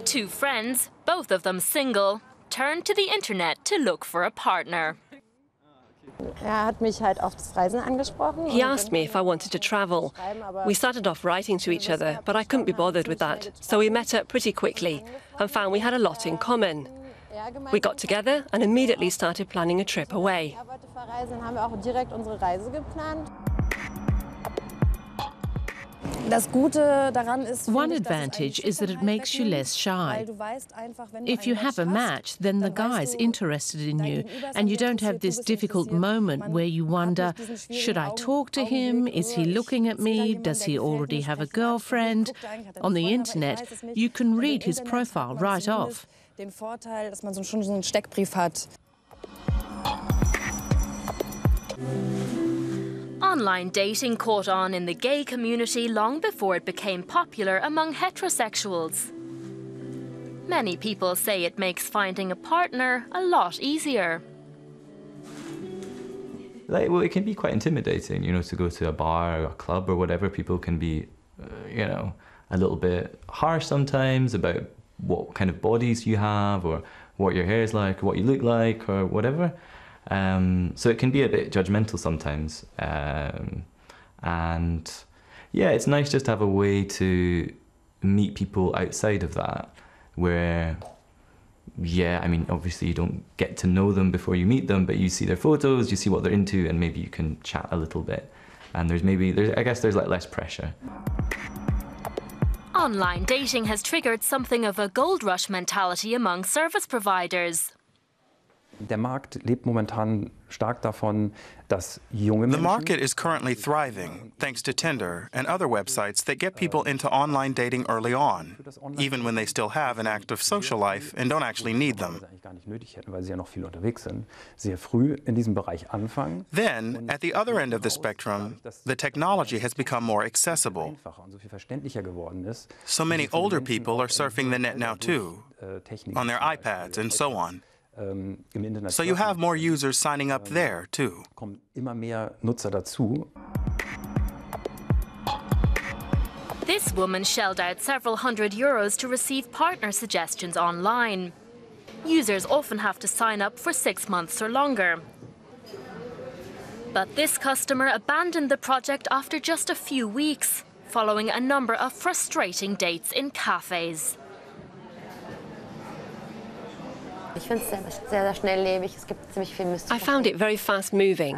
Two friends, both of them single, turned to the internet to look for a partner. He asked me if I wanted to travel. We started off writing to each other, but I couldn't be bothered with that. So we met up pretty quickly and found we had a lot in common. We got together and immediately started planning a trip away. One advantage is that it makes you less shy. If you have a match, then the guy's interested in you, and you don't have this difficult moment where you wonder, should I talk to him? Is he looking at me? Does he already have a girlfriend? On the internet, you can read his profile right off. Online dating caught on in the gay community long before it became popular among heterosexuals. Many people say it makes finding a partner a lot easier. Well, it can be quite intimidating, to go to a bar or a club or whatever. People can be, a little bit harsh sometimes about what kind of bodies you have or what your hair is like or what you look like or whatever. So it can be a bit judgmental sometimes. And yeah, it's nice just to have a way to meet people outside of that where, obviously you don't get to know them before you meet them, but you see their photos, you see what they're into, and maybe you can chat a little bit. And I guess there's like less pressure. Online dating has triggered something of a gold rush mentality among service providers. Der Markt lebt momentan stark davon, dass junge Menschen. The market is currently thriving thanks to Tinder and other websites that get people into online dating early on, even when they still have an active social life and don't actually need them. Then, at the other end of the spectrum, the technology has become more accessible. So many older people are surfing the net now too, on their iPads and so on. So you have more users signing up there, too. This woman shelled out several €100 to receive partner suggestions online. Users often have to sign up for 6 months or longer. But this customer abandoned the project after just a few weeks, following a number of frustrating dates in cafes. I found it very fast-moving.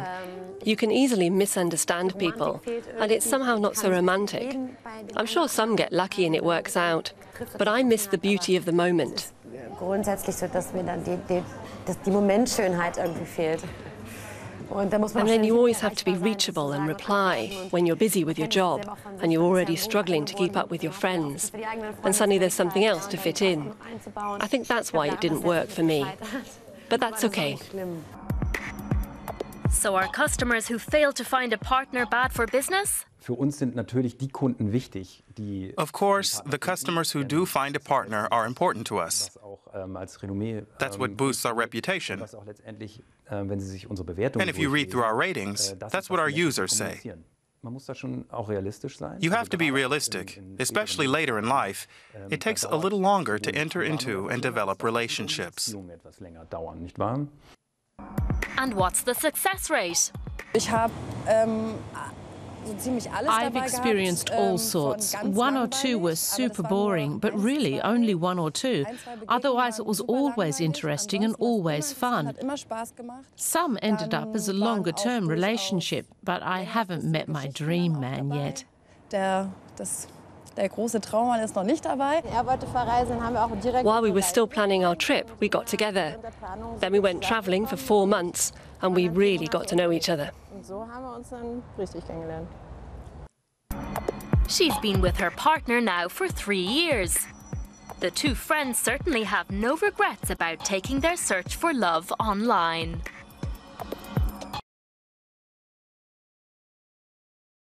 You can easily misunderstand people, and it's somehow not so romantic. I'm sure some get lucky and it works out, but I miss the beauty of the moment. And then you always have to be reachable and reply when you're busy with your job and you're already struggling to keep up with your friends. And suddenly there's something else to fit in. I think that's why it didn't work for me. But that's okay. So are customers who fail to find a partner bad for business? Of course, the customers who do find a partner are important to us. That's what boosts our reputation. And if you read through our ratings, that's what our users say. You have to be realistic, especially later in life. It takes a little longer to enter into and develop relationships. And what's the success rate? I've experienced all sorts. One or two were super boring, but really only one or two. Otherwise, it was always interesting and always fun. Some ended up as a longer-term relationship, but I haven't met my dream man yet. While we were still planning our trip, we got together. Then we went travelling for 4 months, and we really got to know each other. She's been with her partner now for 3 years. The two friends certainly have no regrets about taking their search for love online.